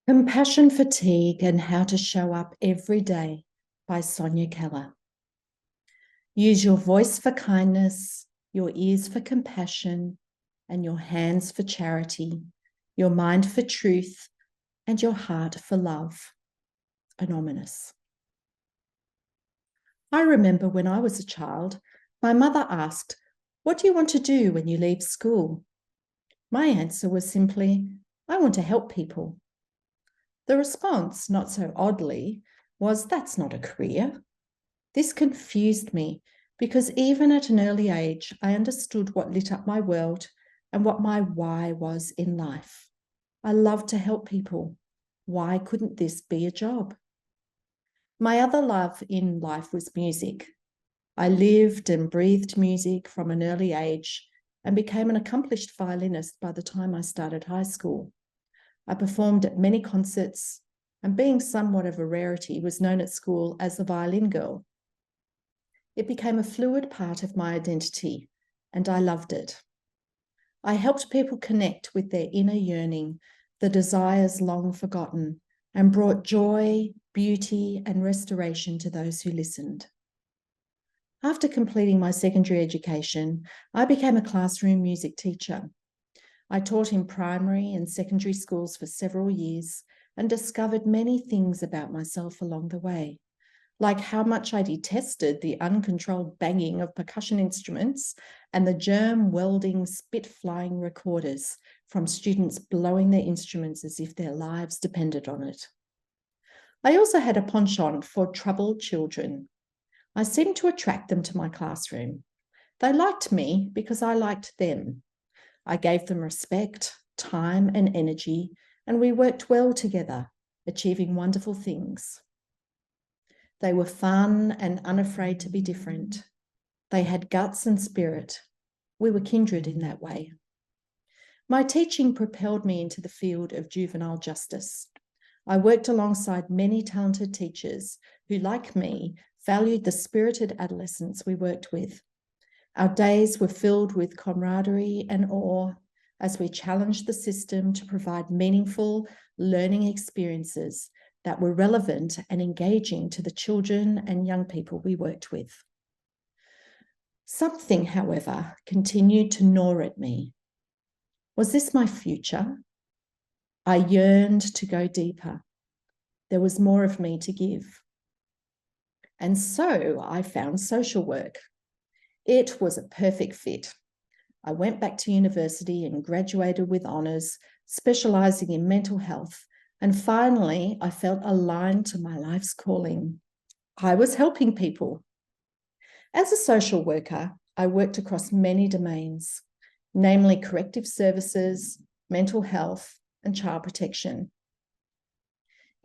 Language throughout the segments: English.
Compassion Fatigue and How to Show Up Every Day by Sonja Keller. Use your voice for kindness, your ears for compassion, and your hands for charity, your mind for truth, and your heart for love. Anonymous. I remember when I was a child, my mother asked, "What do you want to do when you leave school?" My answer was simply, "I want to help people." The response, not so oddly, was, "That's not a career." This confused me because even at an early age, I understood what lit up my world and what my why was in life. I loved to help people. Why couldn't this be a job? My other love in life was music. I lived and breathed music from an early age and became an accomplished violinist by the time I started high school. I performed at many concerts and, being somewhat of a rarity, was known at school as the violin girl. It became a fluid part of my identity, and I loved it. I helped people connect with their inner yearning, the desires long forgotten, and brought joy, beauty, and restoration to those who listened. After completing my secondary education, I became a classroom music teacher. I taught in primary and secondary schools for several years and discovered many things about myself along the way, like how much I detested the uncontrolled banging of percussion instruments and the germ welding, spit flying recorders from students blowing their instruments as if their lives depended on it. I also had a penchant for troubled children. I seemed to attract them to my classroom. They liked me because I liked them. I gave them respect, time, and energy, and we worked well together, achieving wonderful things. They were fun and unafraid to be different. They had guts and spirit. We were kindred in that way. My teaching propelled me into the field of juvenile justice. I worked alongside many talented teachers who, like me, valued the spirited adolescents we worked with. Our days were filled with camaraderie and awe as we challenged the system to provide meaningful learning experiences that were relevant and engaging to the children and young people we worked with. Something, however, continued to gnaw at me. Was this my future? I yearned to go deeper. There was more of me to give. And so I found social work. It was a perfect fit. I went back to university and graduated with honours, specialising in mental health. And finally, I felt aligned to my life's calling. I was helping people. As a social worker, I worked across many domains, namely corrective services, mental health, and child protection.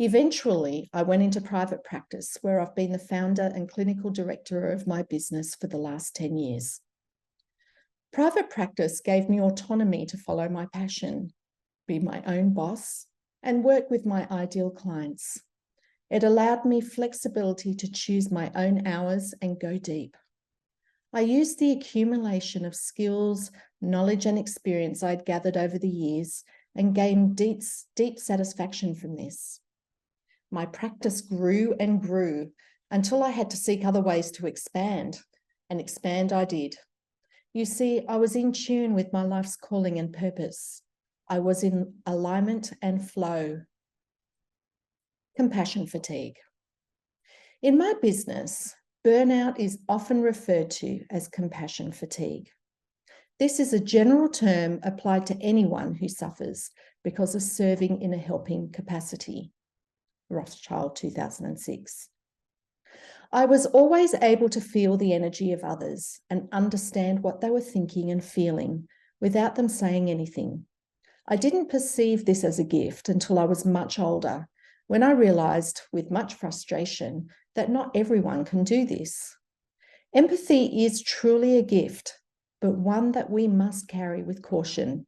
Eventually, I went into private practice, where I've been the founder and clinical director of my business for the last 10 years. Private practice gave me autonomy to follow my passion, be my own boss, and work with my ideal clients. It allowed me flexibility to choose my own hours and go deep. I used the accumulation of skills, knowledge, and experience I'd gathered over the years and gained deep satisfaction from this. My practice grew and grew until I had to seek other ways to expand, and expand I did. You see, I was in tune with my life's calling and purpose. I was in alignment and flow. Compassion fatigue. In my business, burnout is often referred to as compassion fatigue. This is a general term applied to anyone who suffers because of serving in a helping capacity. Rothschild, 2006. I was always able to feel the energy of others and understand what they were thinking and feeling without them saying anything. I didn't perceive this as a gift until I was much older, when I realized with much frustration that not everyone can do this. Empathy is truly a gift, but one that we must carry with caution.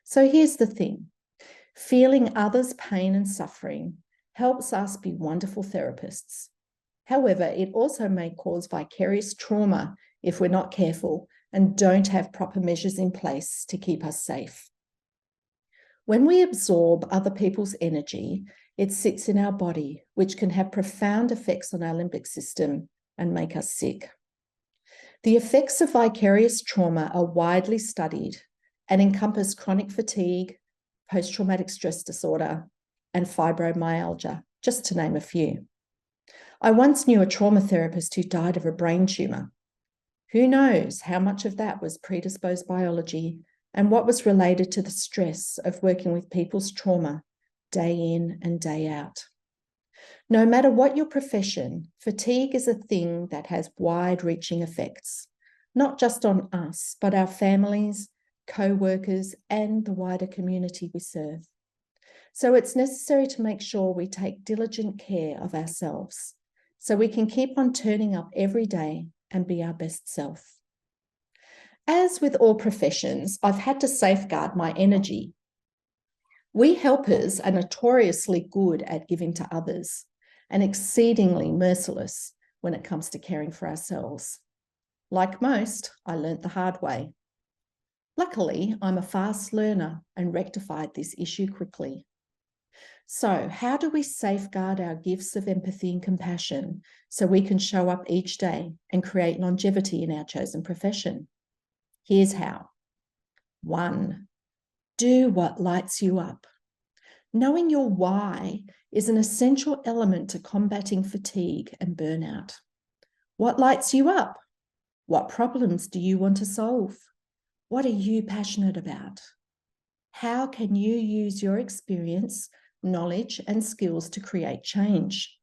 So here's the thing. Feeling others' pain and suffering helps us be wonderful therapists. However, it also may cause vicarious trauma if we're not careful and don't have proper measures in place to keep us safe. When we absorb other people's energy, it sits in our body, which can have profound effects on our limbic system and make us sick. The effects of vicarious trauma are widely studied and encompass chronic fatigue, post-traumatic stress disorder, and fibromyalgia, just to name a few. I once knew a trauma therapist who died of a brain tumor. Who knows how much of that was predisposed biology and what was related to the stress of working with people's trauma day in and day out. No matter what your profession, fatigue is a thing that has wide-reaching effects, not just on us, but our families, co-workers, and the wider community we serve. So it's necessary to make sure we take diligent care of ourselves so we can keep on turning up every day and be our best self. As with all professions, I've had to safeguard my energy. We helpers are notoriously good at giving to others and exceedingly merciless when it comes to caring for ourselves. Like most, I learnt the hard way. Luckily, I'm a fast learner and rectified this issue quickly. So, how do we safeguard our gifts of empathy and compassion so we can show up each day and create longevity in our chosen profession? Here's how. 1, do what lights you up. Knowing your why is an essential element to combating fatigue and burnout. What lights you up? What problems do you want to solve? What are you passionate about? How can you use your experience, knowledge, and skills to create change?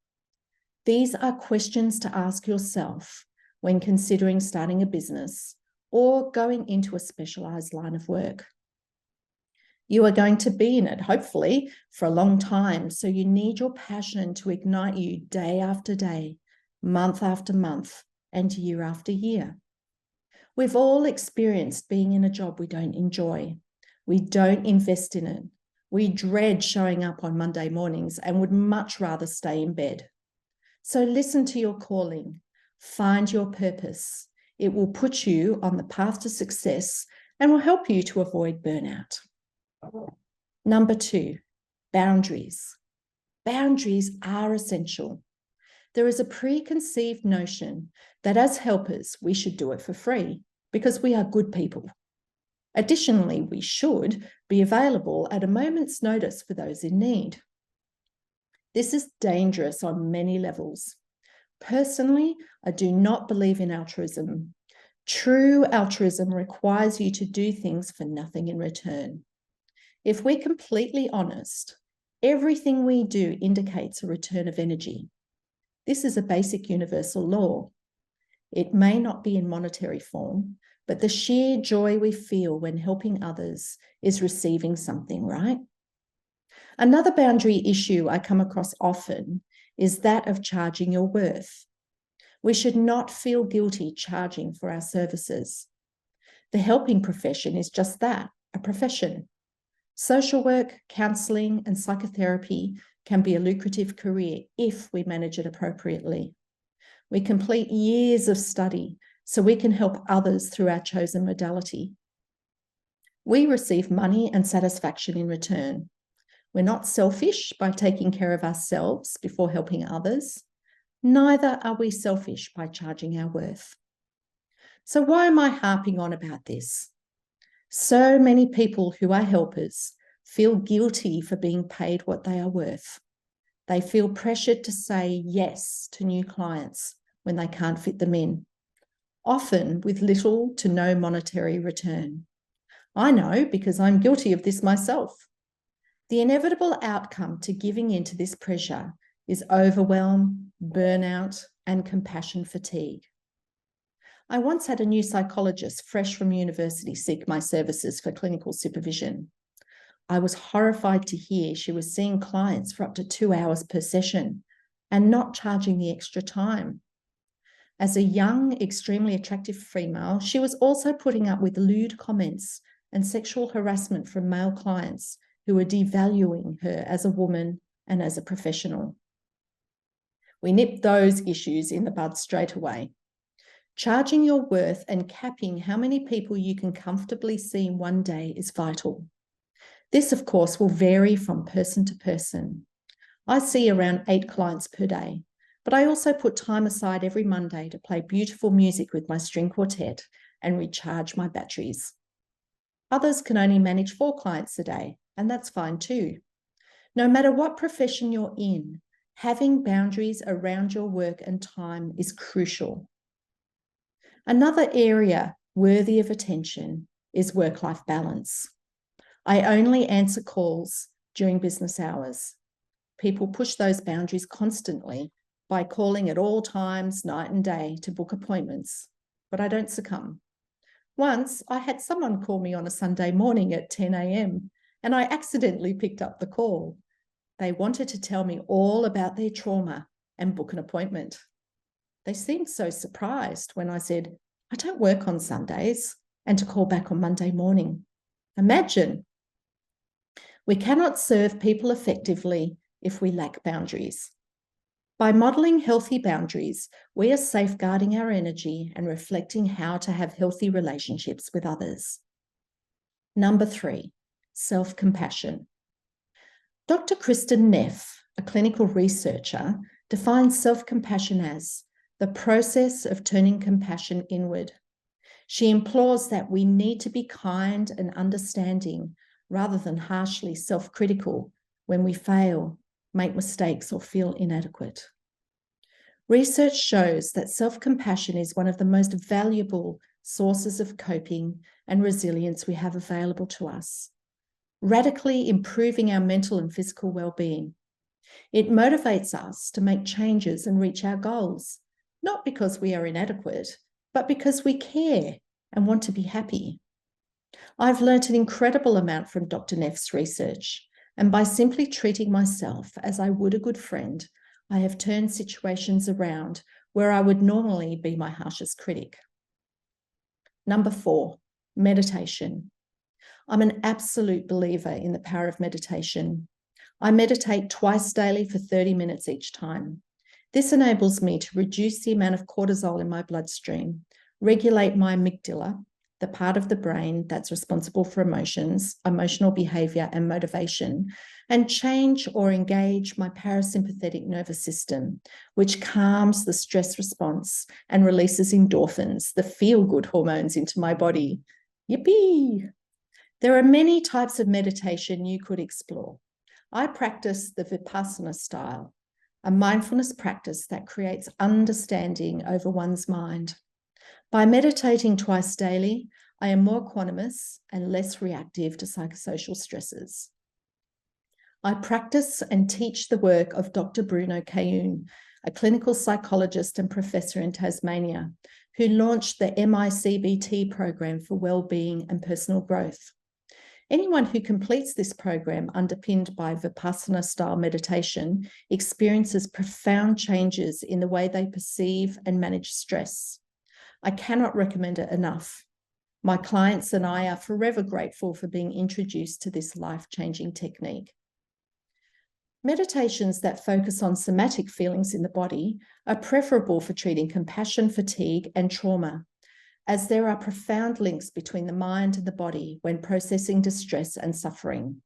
These are questions to ask yourself when considering starting a business or going into a specialized line of work. You are going to be in it, hopefully, for a long time, so you need your passion to ignite you day after day, month after month, and year after year. We've all experienced being in a job we don't enjoy. We don't invest in it. We dread showing up on Monday mornings and would much rather stay in bed. So listen to your calling. Find your purpose. It will put you on the path to success and will help you to avoid burnout. Number 2, boundaries. Boundaries are essential. There is a preconceived notion that as helpers, we should do it for free because we are good people. Additionally, we should be available at a moment's notice for those in need. This is dangerous on many levels. Personally, I do not believe in altruism. True altruism requires you to do things for nothing in return. If we're completely honest, everything we do indicates a return of energy. This is a basic universal law. It may not be in monetary form, but the sheer joy we feel when helping others is receiving something, right? Another boundary issue I come across often is that of charging your worth. We should not feel guilty charging for our services. The helping profession is just that, a profession. Social work, counselling, and psychotherapy can be a lucrative career if we manage it appropriately. We complete years of study so we can help others through our chosen modality. We receive money and satisfaction in return. We're not selfish by taking care of ourselves before helping others. Neither are we selfish by charging our worth. So why am I harping on about this? So many people who are helpers feel guilty for being paid what they are worth. They feel pressured to say yes to new clients when they can't fit them in, often with little to no monetary return. I know because I'm guilty of this myself. The inevitable outcome to giving into this pressure is overwhelm, burnout, and compassion fatigue. I once had a new psychologist fresh from university seek my services for clinical supervision. I was horrified to hear she was seeing clients for up to 2 hours per session and not charging the extra time. As a young, extremely attractive female, she was also putting up with lewd comments and sexual harassment from male clients who were devaluing her as a woman and as a professional. We nipped those issues in the bud straight away. Charging your worth and capping how many people you can comfortably see in one day is vital. This, of course, will vary from person to person. I see around 8 clients per day, but I also put time aside every Monday to play beautiful music with my string quartet and recharge my batteries. Others can only manage 4 clients a day, and that's fine too. No matter what profession you're in, having boundaries around your work and time is crucial. Another area worthy of attention is work-life balance. I only answer calls during business hours. People push those boundaries constantly by calling at all times, night and day, to book appointments, but I don't succumb. Once I had someone call me on a Sunday morning at 10 a.m. and I accidentally picked up the call. They wanted to tell me all about their trauma and book an appointment. They seemed so surprised when I said, I don't work on Sundays, and to call back on Monday morning. Imagine. We cannot serve people effectively if we lack boundaries. By modeling healthy boundaries, we are safeguarding our energy and reflecting how to have healthy relationships with others. Number 3, self-compassion. Dr. Kristen Neff, a clinical researcher, defines self-compassion as the process of turning compassion inward. She implores that we need to be kind and understanding rather than harshly self-critical when we fail, make mistakes, or feel inadequate. Research shows that self-compassion is one of the most valuable sources of coping and resilience we have available to us, radically improving our mental and physical well-being. It motivates us to make changes and reach our goals, not because we are inadequate, but because we care and want to be happy. I've learnt an incredible amount from Dr. Neff's research, and by simply treating myself as I would a good friend, I have turned situations around where I would normally be my harshest critic. Number 4, meditation. I'm an absolute believer in the power of meditation. I meditate twice daily for 30 minutes each time. This enables me to reduce the amount of cortisol in my bloodstream, regulate my amygdala, the part of the brain that's responsible for emotions, emotional behavior, and motivation, and change or engage my parasympathetic nervous system, which calms the stress response and releases endorphins, the feel-good hormones, into my body. Yippee! There are many types of meditation you could explore. I practice the Vipassana style, a mindfulness practice that creates understanding over one's mind. By meditating twice daily, I am more equanimous and less reactive to psychosocial stresses. I practice and teach the work of Dr. Bruno Cahun, a clinical psychologist and professor in Tasmania, who launched the MICBT program for well-being and personal growth. Anyone who completes this program underpinned by Vipassana-style meditation experiences profound changes in the way they perceive and manage stress. I cannot recommend it enough. My clients and I are forever grateful for being introduced to this life-changing technique. Meditations that focus on somatic feelings in the body are preferable for treating compassion, fatigue, and trauma, as there are profound links between the mind and the body when processing distress and suffering.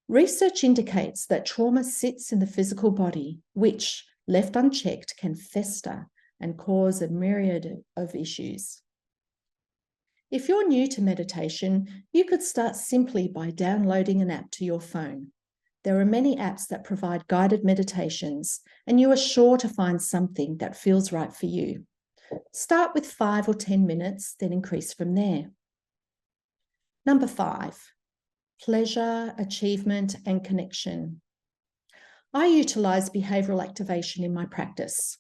Research indicates that trauma sits in the physical body, which, left unchecked, can fester and cause a myriad of issues. If you're new to meditation, you could start simply by downloading an app to your phone. There are many apps that provide guided meditations, and you are sure to find something that feels right for you. Start with 5 or 10 minutes, then increase from there. Number 5, pleasure, achievement, and connection. I utilize behavioral activation in my practice.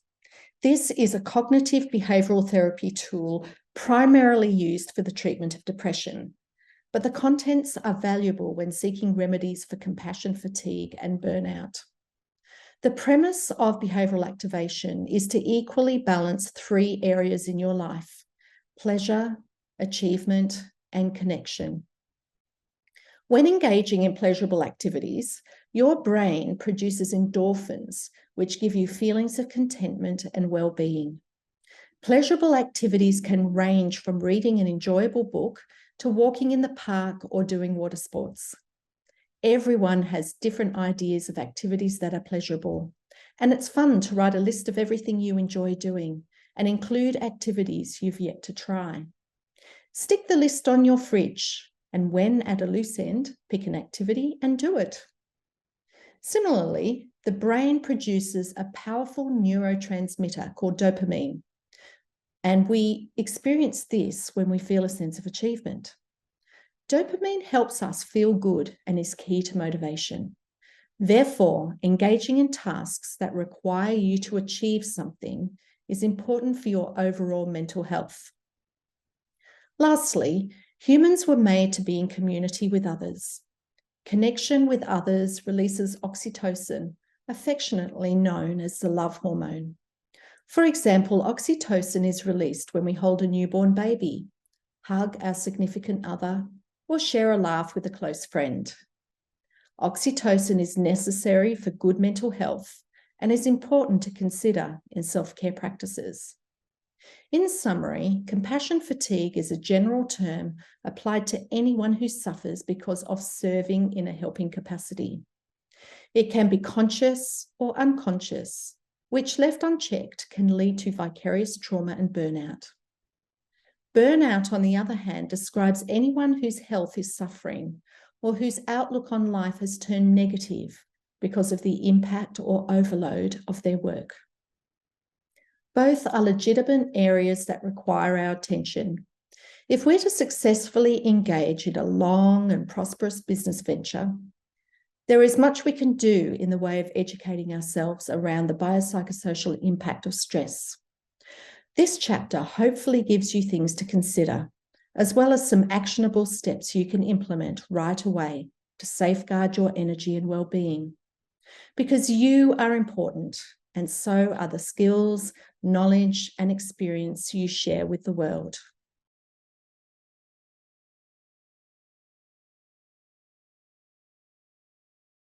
This is a cognitive behavioral therapy tool primarily used for the treatment of depression, but the contents are valuable when seeking remedies for compassion fatigue and burnout. The premise of behavioral activation is to equally balance 3 areas in your life: pleasure, achievement, and connection. When engaging in pleasurable activities, your brain produces endorphins, which give you feelings of contentment and well-being. Pleasurable activities can range from reading an enjoyable book to walking in the park or doing water sports. Everyone has different ideas of activities that are pleasurable, and it's fun to write a list of everything you enjoy doing and include activities you've yet to try. Stick the list on your fridge, and when at a loose end, pick an activity and do it. Similarly, the brain produces a powerful neurotransmitter called dopamine, and we experience this when we feel a sense of achievement. Dopamine helps us feel good and is key to motivation. Therefore, engaging in tasks that require you to achieve something is important for your overall mental health. Lastly, humans were made to be in community with others. Connection with others releases oxytocin, affectionately known as the love hormone. For example, oxytocin is released when we hold a newborn baby, hug our significant other, or share a laugh with a close friend. Oxytocin is necessary for good mental health and is important to consider in self-care practices. In summary, compassion fatigue is a general term applied to anyone who suffers because of serving in a helping capacity. It can be conscious or unconscious, which left unchecked can lead to vicarious trauma and burnout. Burnout, on the other hand, describes anyone whose health is suffering or whose outlook on life has turned negative because of the impact or overload of their work. Both are legitimate areas that require our attention. If we're to successfully engage in a long and prosperous business venture, there is much we can do in the way of educating ourselves around the biopsychosocial impact of stress. This chapter hopefully gives you things to consider, as well as some actionable steps you can implement right away to safeguard your energy and well-being. Because you are important, and so are the skills, knowledge, and experience you share with the world.